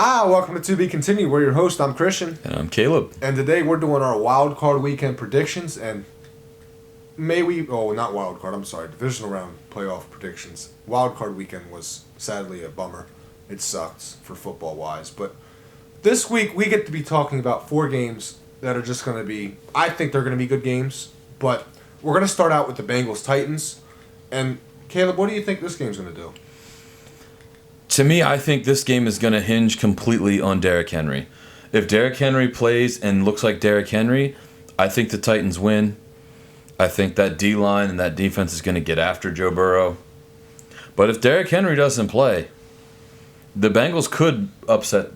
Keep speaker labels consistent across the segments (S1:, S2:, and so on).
S1: Welcome to Be Continued. We're your host. I'm Christian.
S2: And I'm Caleb.
S1: And today we're doing our wild card weekend predictions. And not wild card, I'm sorry. Divisional round playoff predictions. Wild card weekend was sadly a bummer. It sucked for football-wise. But this week we get to be talking about 4 games that are just going to be, I think they're going to be good games. But we're going to start out with the Bengals-Titans. And Caleb, what do you think this game's going to do?
S2: To me, I think this game is going to hinge completely on Derrick Henry. If Derrick Henry plays and looks like Derrick Henry, I think the Titans win. I think that D-line and that defense is going to get after Joe Burrow. But if Derrick Henry doesn't play, the Bengals could upset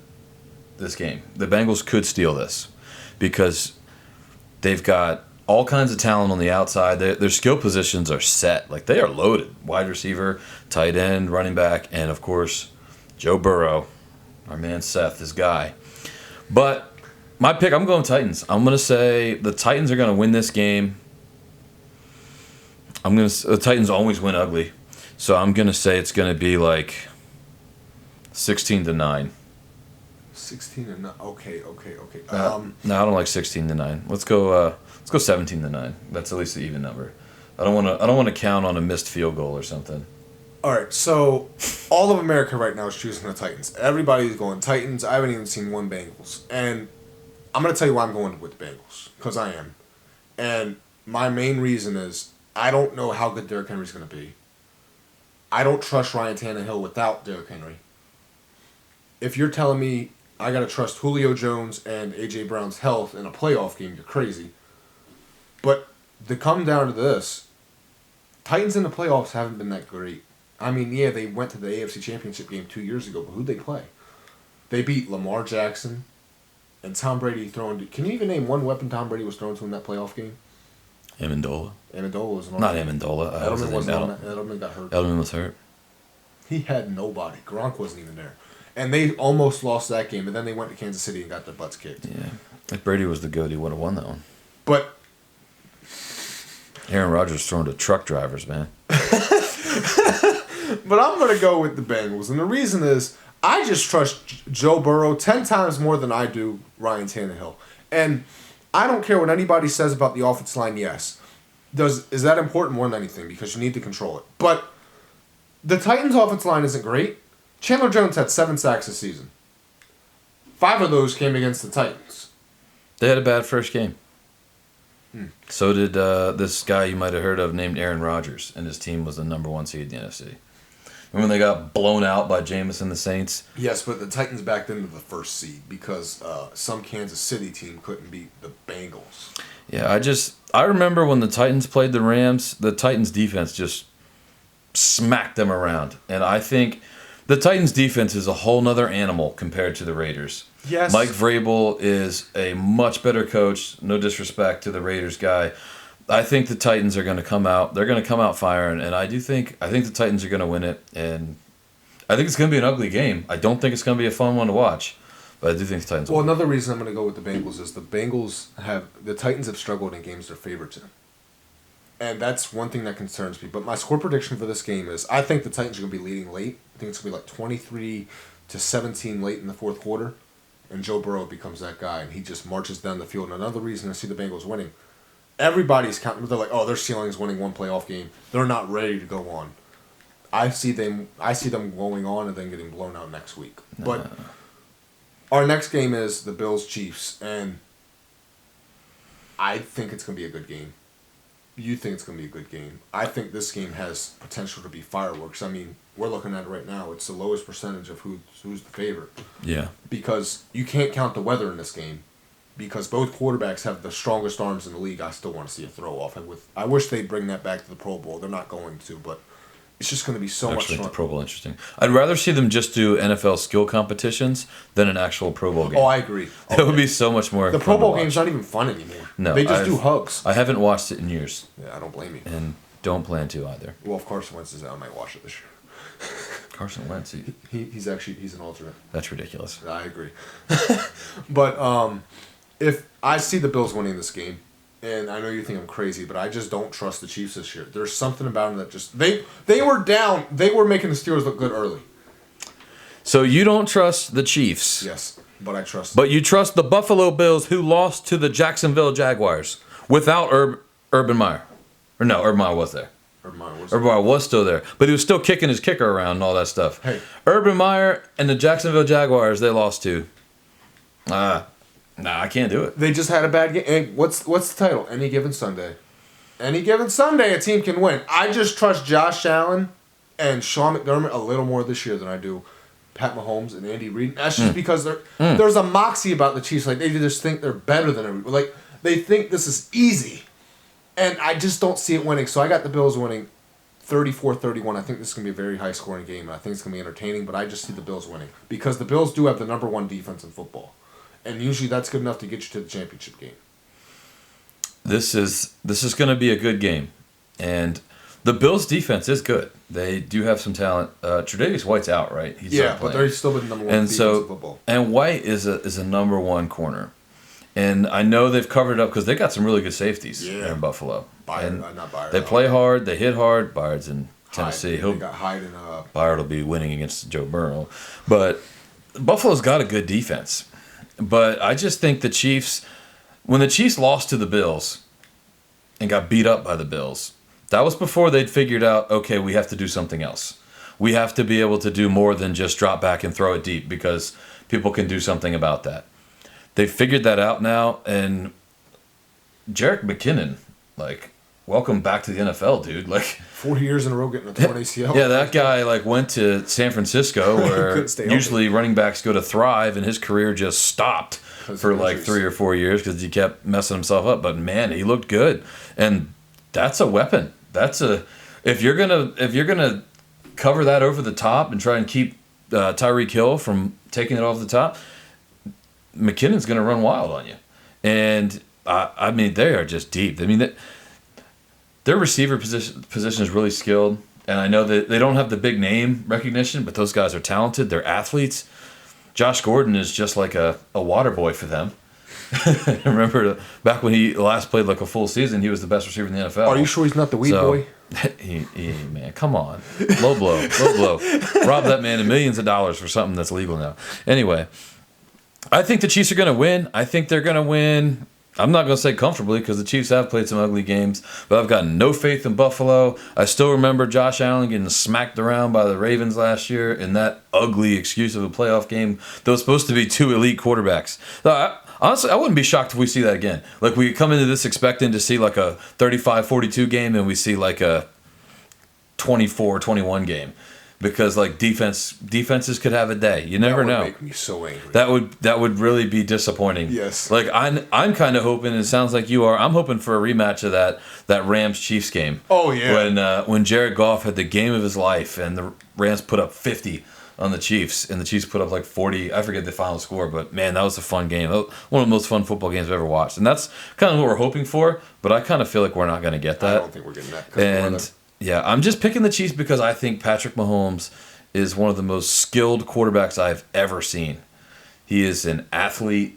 S2: this game. The Bengals could steal this because they've got all kinds of talent on the outside. Their skill positions are set. Like, they are loaded. Wide receiver, tight end, running back, and, of course, Joe Burrow, our man Seth, his guy. But my pick, I'm going Titans. I'm going to say the Titans are going to win this game. The Titans always win ugly. So I'm going to say it's going to be like 16-9.
S1: 16-9. Okay.
S2: No, I don't like 16-9. Let's go 17-9. That's at least the even number. I don't want to count on a missed field goal or something.
S1: All right, so all of America right now is choosing the Titans. Everybody's going Titans. I haven't even seen one Bengals. And I'm going to tell you why I'm going with the Bengals, because I am. And my main reason is I don't know how good Derrick Henry's going to be. I don't trust Ryan Tannehill without Derrick Henry. If you're telling me I got to trust Julio Jones and A.J. Brown's health in a playoff game, you're crazy. But to come down to this, Titans in the playoffs haven't been that great. I mean, yeah, they went to the AFC Championship game 2 years ago, but who'd they play? They beat Lamar Jackson and Tom Brady throwing. Can you even name one weapon Tom Brady was thrown to in that playoff game?
S2: Amendola.
S1: Amendola was
S2: not Amendola.
S1: Edelman wasn't on that. Edelman got hurt.
S2: Edelman was hurt.
S1: He had nobody. Gronk wasn't even there. And they almost lost that game, and then they went to Kansas City and got their butts kicked.
S2: Yeah. If Brady was the GOAT, he would have won that one.
S1: But
S2: Aaron Rodgers throwing to truck drivers, man.
S1: But I'm going to go with the Bengals. And the reason is I just trust Joe Burrow 10 times more than I do Ryan Tannehill. And I don't care what anybody says about the offensive line, yes. Is that important more than anything? Because you need to control it. But the Titans' offensive line isn't great. Chandler Jones had 7 sacks this season. 5 of those came against the Titans.
S2: They had a bad first game. So did this guy you might have heard of named Aaron Rodgers, and his team was the number 1 seed in the NFC. Remember when they got blown out by Jameis and the Saints?
S1: Yes, but the Titans backed into the first seed because some Kansas City team couldn't beat the Bengals.
S2: Yeah, I remember when the Titans played the Rams, the Titans defense just smacked them around. And I think the Titans defense is a whole nother animal compared to the Raiders.
S1: Yes.
S2: Mike Vrabel is a much better coach. No disrespect to the Raiders guy. I think the Titans are going to come out. They're going to come out firing, and I think the Titans are going to win it. And I think it's going to be an ugly game. I don't think it's going to be a fun one to watch, but I do think the Titans.
S1: Well, another reason I'm going to go with the Bengals is the Titans have struggled in games they're favorites in, and that's one thing that concerns me. But my score prediction for this game is I think the Titans are going to be leading late. I think it's going to be like 23-17 late in the fourth quarter. And Joe Burrow becomes that guy, and he just marches down the field. And another reason I see the Bengals winning, everybody's counting. They're like, oh, their ceiling is winning one playoff game. They're not ready to go on. I see them going on and then getting blown out next week. But our next game is the Bills-Chiefs, and I think it's going to be a good game. You think it's going to be a good game. I think this game has potential to be fireworks. I mean, we're looking at it right now. It's the lowest percentage of who's the favorite.
S2: Yeah.
S1: Because you can't count the weather in this game. Because both quarterbacks have the strongest arms in the league. I still want to see a throw-off. I wish they'd bring that back to the Pro Bowl. They're not going to, but it's just going to be so much fun.
S2: Make the Pro Bowl interesting. I'd rather see them just do NFL skill competitions than an actual Pro Bowl game.
S1: Oh, I agree.
S2: That would be so much more
S1: The Pro Bowl game's not even fun anymore.
S2: No.
S1: They just do hugs.
S2: I haven't watched it in years.
S1: Yeah, I don't blame you.
S2: And don't plan to either.
S1: Well, if Carson Wentz is out, I might watch it this year.
S2: Carson Wentz.
S1: He's an alternate.
S2: That's ridiculous.
S1: I agree. But if I see the Bills winning this game, and I know you think I'm crazy, but I just don't trust the Chiefs this year. There's something about them that just they were down. They were making the Steelers look good early.
S2: So you don't trust the Chiefs.
S1: Yes, but I trust.
S2: But you trust the Buffalo Bills, who lost to the Jacksonville Jaguars without Urban Meyer. Or no, Urban Meyer was there. Urban Meyer was still there. But he was still kicking his kicker around and all that stuff.
S1: Hey.
S2: Urban Meyer and the Jacksonville Jaguars, they lost to. Nah, I can't do it.
S1: They just had a bad game. Hey, what's the title? Any Given Sunday. Any Given Sunday, a team can win. I just trust Josh Allen and Sean McDermott a little more this year than I do Pat Mahomes and Andy Reid. That's just because there's a moxie about the Chiefs. Like, they just think they're better than everybody. Like, they think this is easy. And I just don't see it winning. So I got the Bills winning 34-31. I think this is going to be a very high-scoring game. And I think it's going to be entertaining. But I just see the Bills winning. Because the Bills do have the number one defense in football. And usually that's good enough to get you to the championship game.
S2: This is going to be a good game. And the Bills' defense is good. They do have some talent. Tre'Davious White's out, right? He's
S1: yeah, but they're still the number one defense in football.
S2: And White is a number one corner. And I know they've covered it up because they got some really good safeties in Buffalo.
S1: Not Byard.
S2: They play hard. They hit hard. Byard's in Tennessee.
S1: They got Hyde and
S2: Byard will be winning against Joe Burrow. But Buffalo's got a good defense. But I just think the Chiefs, when the Chiefs lost to the Bills and got beat up by the Bills, that was before they'd figured out, okay, we have to do something else. We have to be able to do more than just drop back and throw it deep because people can do something about that. They figured that out now, and Jerick McKinnon, like, welcome back to the NFL, dude. Like
S1: 4 years in a row getting a torn ACL.
S2: Yeah, that guy like went to San Francisco, where usually running backs go to thrive, and his career just stopped for like 3 or 4 years because he kept messing himself up. But man, he looked good, and that's a weapon. That's a if you're gonna cover that over the top and try and keep Tyreek Hill from taking it off the top, McKinnon's going to run wild on you. And, I mean, they are just deep. I mean, their receiver position is really skilled. And I know that they don't have the big name recognition, but those guys are talented. They're athletes. Josh Gordon is just like a water boy for them. Remember, back when he last played like a full season, he was the best receiver in the NFL.
S1: Are you sure he's not the weed boy?
S2: Man, come on. Low blow. Rob that man of millions of dollars for something that's legal now. Anyway, I think the Chiefs are going to win. I think they're going to win. I'm not going to say comfortably because the Chiefs have played some ugly games, but I've got no faith in Buffalo. I still remember Josh Allen getting smacked around by the Ravens last year in that ugly excuse of a playoff game that was supposed to be two elite quarterbacks. Honestly, I wouldn't be shocked if we see that again. Like, we come into this expecting to see like a 35-42 game, and we see like a 24-21 game. Because like defenses could have a day. You never know. That would
S1: make me so angry.
S2: That would really be disappointing.
S1: Yes.
S2: Like I'm kind of hoping. It sounds like you are. I'm hoping for a rematch of that Rams Chiefs game.
S1: Oh yeah.
S2: When Jared Goff had the game of his life and the Rams put up 50 on the Chiefs and the Chiefs put up like 40. I forget the final score, but man, that was a fun game. One of the most fun football games I've ever watched. And that's kind of what we're hoping for. But I kind of feel like we're not going to get that.
S1: I don't think we're getting that.
S2: Yeah, I'm just picking the Chiefs because I think Patrick Mahomes is one of the most skilled quarterbacks I've ever seen. He is an athlete.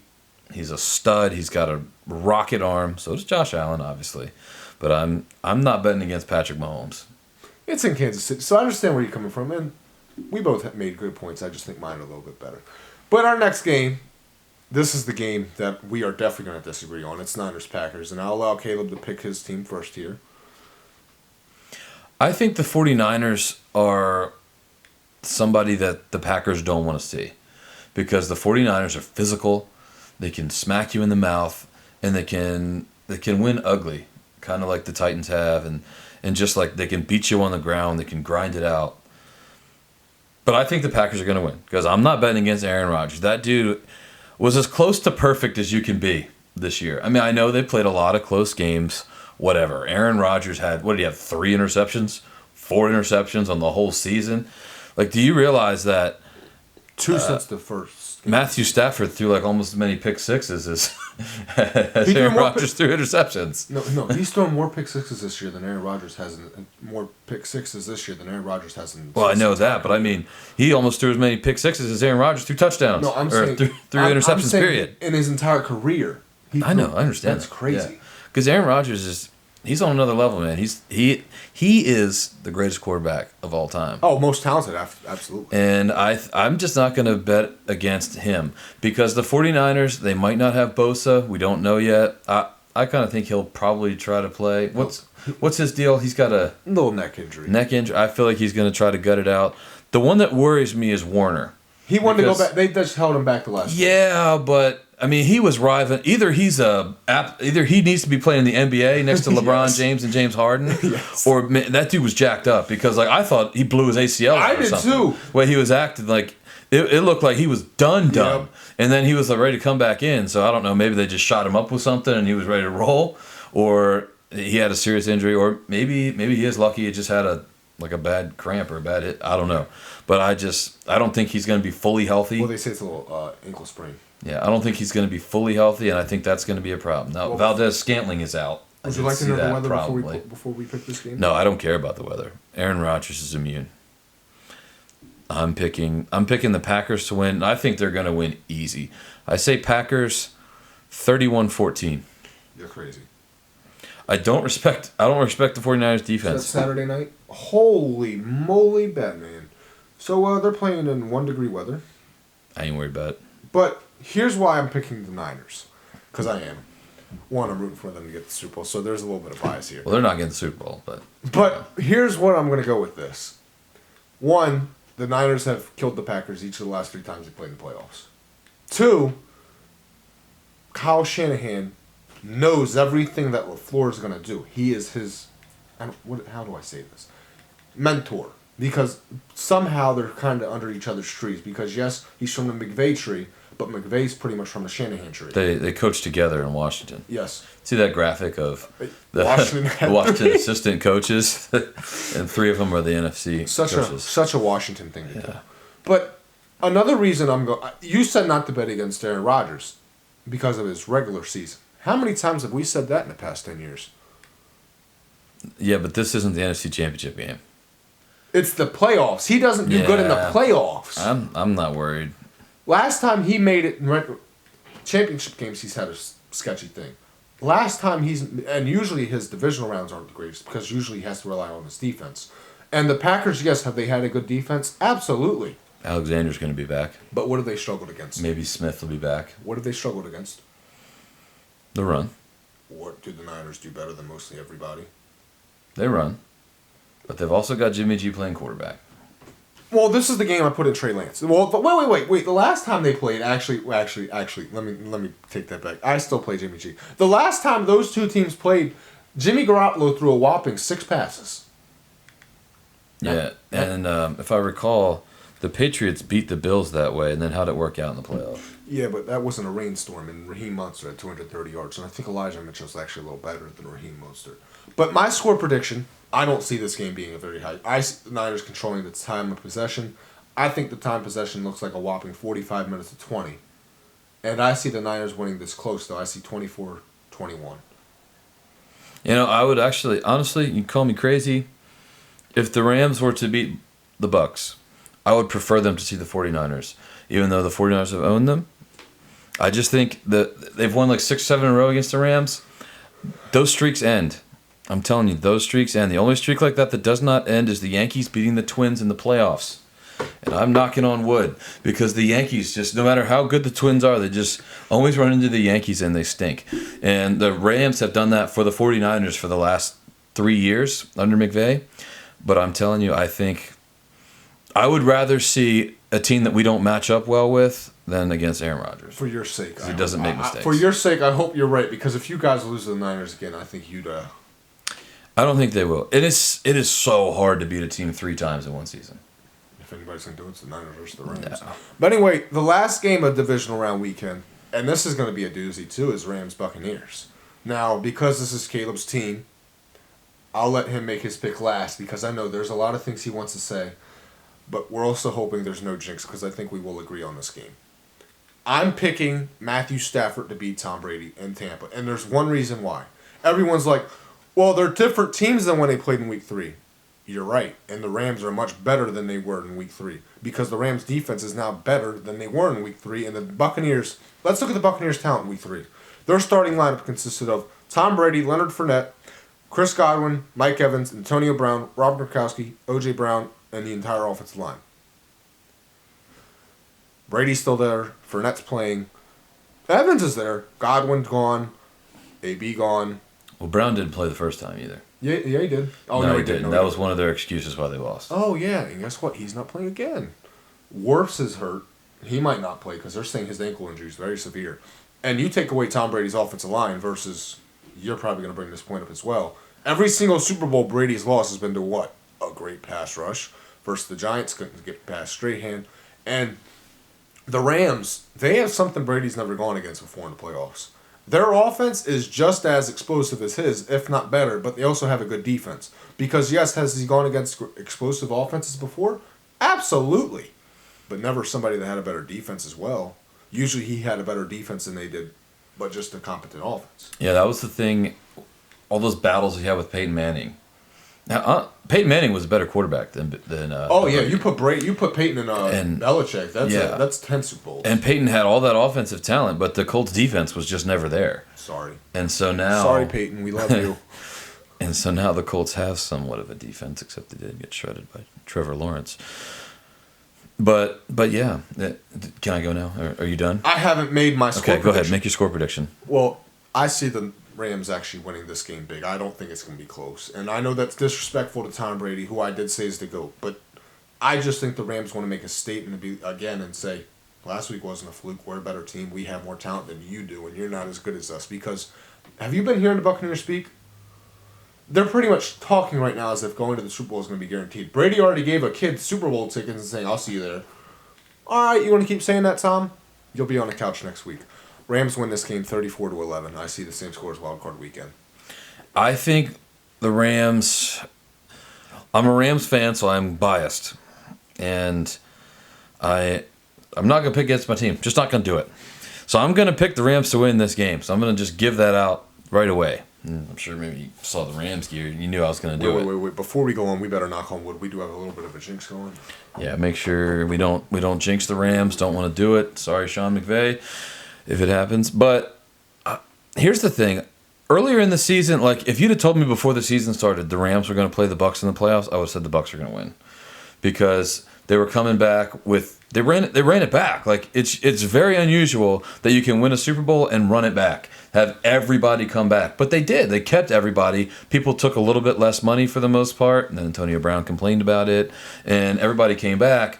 S2: He's a stud. He's got a rocket arm. So does Josh Allen, obviously. But I'm not betting against Patrick Mahomes.
S1: It's in Kansas City, so I understand where you're coming from, and we both have made good points. I just think mine are a little bit better. But our next game, this is the game that we are definitely going to disagree on. It's Niners-Packers, and I'll allow Caleb to pick his team first here.
S2: I think the 49ers are somebody that the Packers don't want to see because the 49ers are physical. They can smack you in the mouth, and they can win ugly, kind of like the Titans have, and just like they can beat you on the ground. They can grind it out. But I think the Packers are going to win because I'm not betting against Aaron Rodgers. That dude was as close to perfect as you can be this year. I mean, I know they played a lot of close games. Whatever. Aaron Rodgers had, what did he have, 3 interceptions? 4 interceptions on the whole season? Like, do you realize that
S1: 2 since the first game.
S2: Matthew Stafford threw like almost as many pick sixes as Aaron Rodgers threw interceptions?
S1: No, he's thrown more pick sixes this year than Aaron Rodgers has, more pick sixes this year than Aaron Rodgers has in.
S2: Well, I know that, but I mean, he almost threw as many pick sixes as Aaron Rodgers threw touchdowns.
S1: No, I'm saying
S2: threw interceptions.
S1: I'm
S2: period.
S1: In his entire career.
S2: I know, I understand.
S1: That's crazy.
S2: Because Aaron Rodgers is he's on another level, man. He is the greatest quarterback of all time.
S1: Oh, most talented, absolutely.
S2: And I'm just not going to bet against him because the 49ers, they might not have Bosa. We don't know yet. I kind of think he'll probably try to play. What's his deal? He's got a
S1: little neck injury.
S2: I feel like he's going to try to gut it out. The one that worries me is Warner.
S1: He wanted to go back. They just held him back the last time.
S2: Yeah, but I mean, he was rivaling. Either he needs to be playing in the NBA next to LeBron
S1: Yes.
S2: James and James Harden,
S1: Yes.
S2: or man, that dude was jacked up because like I thought he blew his ACL.
S1: I
S2: or
S1: did
S2: something.
S1: too.
S2: Well, he was acting like it looked like he was done,
S1: Yep.
S2: and then he was like, ready to come back in. So I don't know. Maybe they just shot him up with something and he was ready to roll, or he had a serious injury, or maybe he is lucky. He just had a bad cramp or a bad hit. I don't know. But I don't think he's going to be fully healthy.
S1: Well, they say it's a little ankle sprain.
S2: Yeah, I don't think he's going to be fully healthy, and I think that's going to be a problem. Now, Valdez Scantling is out.
S1: Would you like to know the weather before we pick this game?
S2: No, I don't care about the weather. Aaron Rodgers is immune. I'm picking the Packers to win. I think they're going to win easy. I say Packers 31-14.
S1: You're crazy.
S2: I don't respect the 49ers defense.
S1: So that's Saturday night? Holy moly, Batman. So they're playing in 1 degree weather.
S2: I ain't worried about it.
S1: But here's why I'm picking the Niners. Because I am. One, I'm rooting for them to get the Super Bowl, so there's a little bit of bias here.
S2: Well, they're not getting the Super Bowl, but...
S1: But here's what I'm going to go with this. One, the Niners have killed the Packers each of the last 3 times they played in the playoffs. 2, Kyle Shanahan knows everything that LaFleur is going to do. He is his... how do I say this? Mentor. Because somehow they're kind of under each other's trees. Because, yes, he's from the McVay tree, but McVay's pretty much from the Shanahan tree.
S2: They coached together in Washington.
S1: Yes.
S2: See that graphic of the
S1: Washington,
S2: Washington assistant coaches, and 3 of them are the NFC coaches.
S1: Such a Washington thing to do. But another reason I'm going... You said not to bet against Aaron Rodgers because of his regular season. How many times have we said that in the past 10 years?
S2: Yeah, but this isn't the NFC Championship game.
S1: It's the playoffs. He doesn't do good in the playoffs.
S2: I'm not worried.
S1: Last time he made it in championship games, he's had a sketchy thing. Last time and usually his divisional rounds aren't the greatest because usually he has to rely on his defense. And the Packers, yes, have they had a good defense? Absolutely.
S2: Alexander's going to be back.
S1: But what have they struggled against?
S2: Maybe Smith will be back.
S1: What have they struggled against?
S2: The run.
S1: What do the Niners do better than mostly everybody?
S2: They run. But they've also got Jimmy G playing quarterback.
S1: Well, this is the game I put in Trey Lance. Well, wait. The last time they played, actually, let me take that back. I still play Jimmy G. The last time those two teams played, Jimmy Garoppolo threw a whopping 6 passes.
S2: Yeah, and if I recall, the Patriots beat the Bills that way, and then how'd it work out in the playoffs?
S1: Yeah, but that wasn't a rainstorm, and Raheem Mostert had 230 yards, and I think Elijah Mitchell's actually a little better than Raheem Mostert. But my score prediction, I don't see this game being a very high. I see the Niners controlling the time of possession. I think the time possession looks like a whopping 45 minutes to 20. And I see the Niners winning this close, though. I see 24-21.
S2: You know, I would actually, honestly, you can call me crazy. If the Rams were to beat the Bucks, I would prefer them to see the 49ers. Even though the 49ers have owned them. I just think that they've won like 6-7 in a row against the Rams. Those streaks end. I'm telling you, those streaks end. The only streak like that does not end is the Yankees beating the Twins in the playoffs. And I'm knocking on wood because the Yankees, just no matter how good the Twins are, they just always run into the Yankees and they stink. And the Rams have done that for the 49ers for the last 3 years under McVay. But I'm telling you, I think I would rather see a team that we don't match up well with than against Aaron Rodgers.
S1: For your sake.
S2: He doesn't make mistakes.
S1: For your sake, I hope you're right, because if you guys lose to the Niners again, I think you'd...
S2: I don't think they will. It is so hard to beat a team 3 times in one season.
S1: If anybody's going to do it, it's the Niners versus the Rams.
S2: No.
S1: But anyway, the last game of divisional round weekend, and this is going to be a doozy too, is Rams-Buccaneers. Now, because this is Caleb's team, I'll let him make his pick last, because I know there's a lot of things he wants to say, but we're also hoping there's no jinx, because I think we will agree on this game. I'm picking Matthew Stafford to beat Tom Brady in Tampa, and there's one reason why. Everyone's like, well, they're different teams than when they played in Week 3. You're right, and the Rams are much better than they were in Week 3, because the Rams' defense is now better than they were in Week 3, and the Buccaneers, let's look at the Buccaneers' talent in Week 3. Their starting lineup consisted of Tom Brady, Leonard Fournette, Chris Godwin, Mike Evans, Antonio Brown, Robert Gronkowski, O.J. Brown, and the entire offensive line. Brady's still there. Fournette's playing. Evans is there. Godwin's gone. AB gone.
S2: Well, Brown didn't play the first time either.
S1: Yeah, he did. Oh,
S2: no, he didn't. No, that was one of their excuses why they lost.
S1: Oh, yeah. And guess what? He's not playing again. Wirfs is hurt. He might not play because they're saying his ankle injury is very severe. And you take away Tom Brady's offensive line versus, you're probably going to bring this point up as well. Every single Super Bowl Brady's lost has been to what? A great pass rush. Versus the Giants couldn't get past Strahan. And the Rams, they have something Brady's never gone against before in the playoffs. Their offense is just as explosive as his, if not better, but they also have a good defense. Because, yes, has he gone against explosive offenses before? Absolutely. But never somebody that had a better defense as well. Usually he had a better defense than they did, but just a competent offense.
S2: Yeah, that was the thing. All those battles he had with Peyton Manning. Now, Peyton Manning was a better quarterback than
S1: you put Peyton and Belichick. That's 10 Super Bowls.
S2: And Peyton had all that offensive talent, but the Colts defense was just never there.
S1: Sorry.
S2: And so now,
S1: sorry, Peyton, we love you.
S2: And so now the Colts have somewhat of a defense, except they did get shredded by Trevor Lawrence. But yeah, can I go now? Are you done?
S1: I haven't made my score prediction.
S2: Okay, go ahead. Make your score prediction.
S1: Well, I see the Rams actually winning this game big. I don't think it's going to be close. And I know that's disrespectful to Tom Brady, who I did say is the GOAT. But I just think the Rams want to make a statement again and say, last week wasn't a fluke. We're a better team. We have more talent than you do, and you're not as good as us. Because have you been hearing the Buccaneers speak? They're pretty much talking right now as if going to the Super Bowl is going to be guaranteed. Brady already gave a kid Super Bowl tickets and saying, I'll see you there. All right, you want to keep saying that, Tom? You'll be on the couch next week. Rams win this game 34-11. I see the same score as Wild Card Weekend.
S2: I think the Rams. I'm a Rams fan, so I'm biased, and I'm not gonna pick against my team. Just not gonna do it. So I'm gonna pick the Rams to win this game. So I'm gonna just give that out right away. I'm sure maybe you saw the Rams gear. You knew I was gonna do it.
S1: Wait. Before we go on, we better knock on wood. We do have a little bit of a jinx going.
S2: Yeah, make sure we don't jinx the Rams. Don't want to do it. Sorry, Sean McVay, if it happens. But here's the thing. Earlier in the season, like if you'd have told me before the season started the Rams were going to play the Bucs in the playoffs, I would have said the Bucs are going to win, because they were coming back with they ran it back. Like it's very unusual that you can win a Super Bowl and run it back, have everybody come back. But they did. They kept everybody. People took a little bit less money for the most part, and then Antonio Brown complained about it, and everybody came back.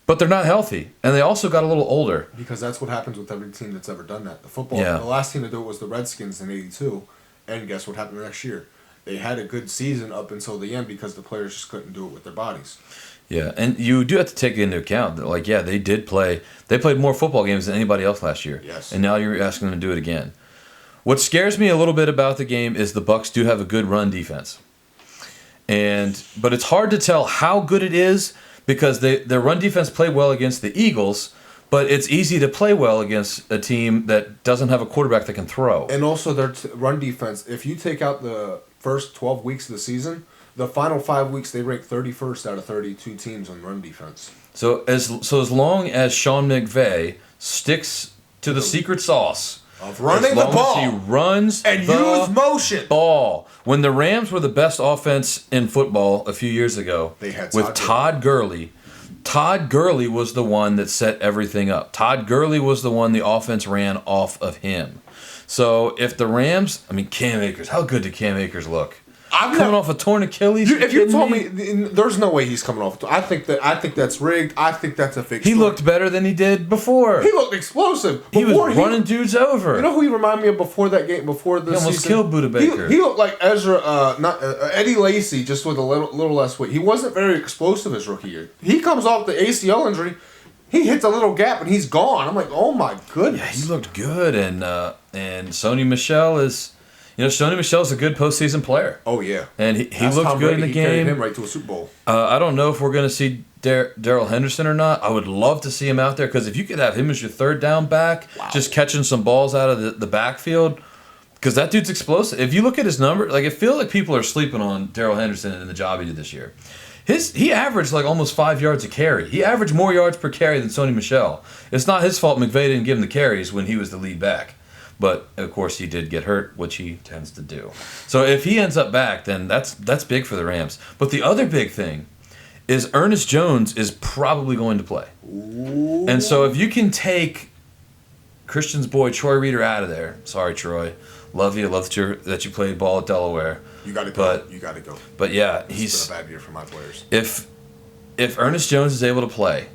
S2: But they're not healthy, and they also got a little older.
S1: Because that's what happens with every team that's ever done that. The last team to do it was the Redskins in '82, and guess what happened the next year? They had a good season up until the end because the players just couldn't do it with their bodies.
S2: Yeah, and you do have to take into account that, like, yeah, they did play. They played more football games than anybody else last year.
S1: Yes.
S2: And now you're asking them to do it again. What scares me a little bit about the game is the Bucs do have a good run defense, but it's hard to tell how good it is. Because their run defense played well against the Eagles, but it's easy to play well against a team that doesn't have a quarterback that can throw.
S1: And also their run defense, if you take out the first 12 weeks of the season, the final 5 weeks they rank 31st out of 32 teams on run defense.
S2: So as long as Sean McVay sticks to the secret sauce
S1: of running the ball,
S2: as he runs
S1: and use motion
S2: ball. When the Rams were the best offense in football a few years ago,
S1: they had
S2: with Todd Gurley. Todd Gurley was the one that set everything up. Todd Gurley was the one the offense ran off of him. So if the Rams, Cam Akers, how good did Cam Akers look? Coming off a torn Achilles.
S1: If you told me, there's no way he's coming off. I think that's rigged. I think that's a fake story.
S2: He looked better than he did before.
S1: He looked explosive.
S2: He was running dudes over.
S1: You know who he reminded me of before that game? Before the season,
S2: he almost killed Buda Baker.
S1: He looked like Eddie Lacy, just with a little less weight. He wasn't very explosive his rookie year. He comes off the ACL injury. He hits a little gap and he's gone. I'm like, oh my goodness.
S2: Yeah, he looked good, and Sony Michel is. Sony Michel's a good postseason player.
S1: Oh, yeah.
S2: And he looked good in the game. He
S1: carried him right to a Super Bowl.
S2: I don't know if we're going to see Darrell Henderson or not. I would love to see him out there, because if you could have him as your third down back, just catching some balls out of the backfield, because that dude's explosive. If you look at his number, I feel like people are sleeping on Darrell Henderson and the job he did this year. He averaged almost 5 yards a carry. He averaged more yards per carry than Sony Michel. It's not his fault McVay didn't give him the carries when he was the lead back. But of course, he did get hurt, which he tends to do. So if he ends up back, then that's big for the Rams. But the other big thing is Ernest Jones is probably going to play.
S1: Ooh.
S2: And so if you can take Christian's boy Troy Reader out of there, sorry Troy, love you, love that you played ball at Delaware.
S1: You got to go. You got to go.
S2: But yeah,
S1: It's been a bad year for my players.
S2: If Ernest Jones is able to play,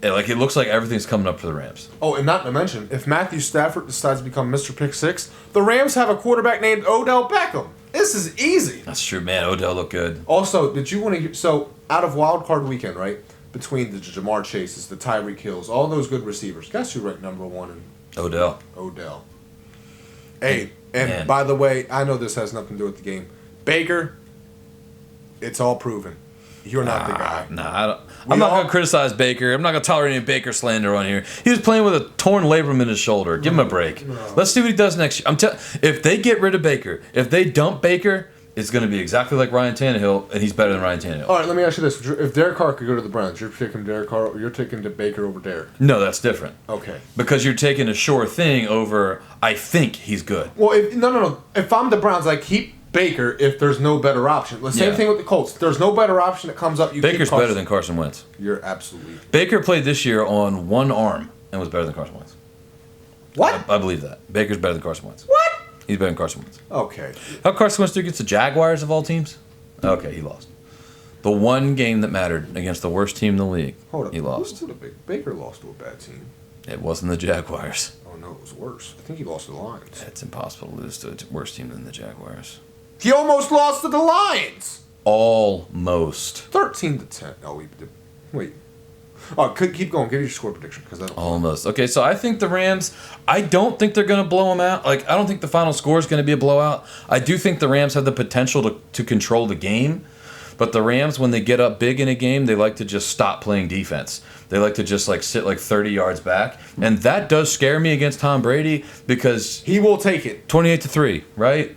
S2: it looks like everything's coming up for the Rams.
S1: Oh, and not to mention, if Matthew Stafford decides to become Mr. Pick Six, the Rams have a quarterback named Odell Beckham. This is easy.
S2: That's true, man. Odell looked good.
S1: Also, did you want to hear... So, out of Wild Card Weekend, right? Between the Jamar Chases, the Tyreek Hills, all those good receivers. Guess who ranked number one in...
S2: Odell.
S1: Hey, and
S2: man.
S1: By the way, I know this has nothing to do with the game. Baker, it's all proven. You're not the guy.
S2: I'm not going to criticize Baker. I'm not going to tolerate any Baker slander on here. He was playing with a torn labrum in his shoulder. Give him a break.
S1: No.
S2: Let's see what he does next year. If they get rid of Baker, if they dump Baker, it's going to be exactly like Ryan Tannehill, and he's better than Ryan Tannehill.
S1: All right, let me ask you this. If Derek Carr could go to the Browns, you're picking Derek Carr, or you're taking Baker over Derek?
S2: No, that's different.
S1: Okay.
S2: Because you're taking a sure thing over, I think he's good.
S1: Well, no. If I'm the Browns, I keep Baker if there's no better option. The same thing with the Colts. If there's no better option that comes up, you keep
S2: Baker's
S1: Carson.
S2: better than Carson Wentz.
S1: You're absolutely...
S2: Baker played this year on one arm and was better than Carson Wentz.
S1: What?
S2: I believe that. Baker's better than Carson Wentz.
S1: What?
S2: He's better than Carson Wentz.
S1: Okay.
S2: How Carson Wentz do against the Jaguars of all teams? Okay, he lost. The one game that mattered against the worst team in the league,
S1: Hold up.
S2: he lost.
S1: Baker lost to a bad team.
S2: It wasn't the Jaguars.
S1: Oh, no, it was worse. I think he lost to the Lions.
S2: It's impossible to lose to a worse team than the Jaguars.
S1: He almost lost to the Lions.
S2: Almost.
S1: 13-10. Oh, we did. Wait. Oh, keep going. Give me your score prediction because I don't.
S2: Almost. Okay, so I think the Rams. I don't think they're going to blow them out. I don't think the final score is going to be a blowout. I do think the Rams have the potential to control the game, but the Rams, when they get up big in a game, they like to just stop playing defense. They like to just sit 30 yards back, and that does scare me against Tom Brady because
S1: he will take it
S2: 28-3, right?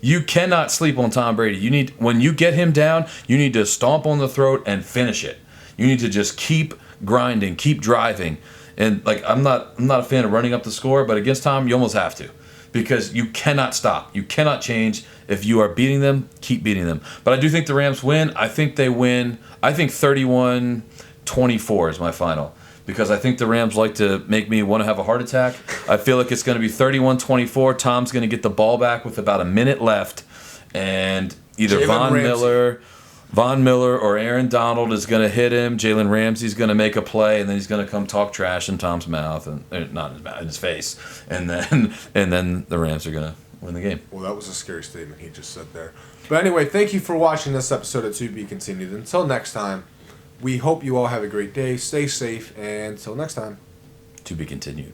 S2: You cannot sleep on Tom Brady. When you get him down, you need to stomp on the throat and finish it. You need to just keep grinding, keep driving. And I'm not a fan of running up the score, but against Tom, you almost have to. Because you cannot stop. You cannot change. If you are beating them, keep beating them. But I do think the Rams win. I think they win. I think 31-24 is my final. Because I think the Rams like to make me want to have a heart attack. I feel like it's going to be 31-24. Tom's going to get the ball back with about a minute left. And either Von Miller or Aaron Donald is going to hit him. Jalen Ramsey's going to make a play, and then he's going to come talk trash in Tom's mouth, and not in his mouth, in his face. And then the Rams are going to win the game.
S1: Well, that was a scary statement he just said there. But anyway, thank you for watching this episode of To Be Continued. Until next time, we hope you all have a great day. Stay safe, and until next time.
S2: To be continued.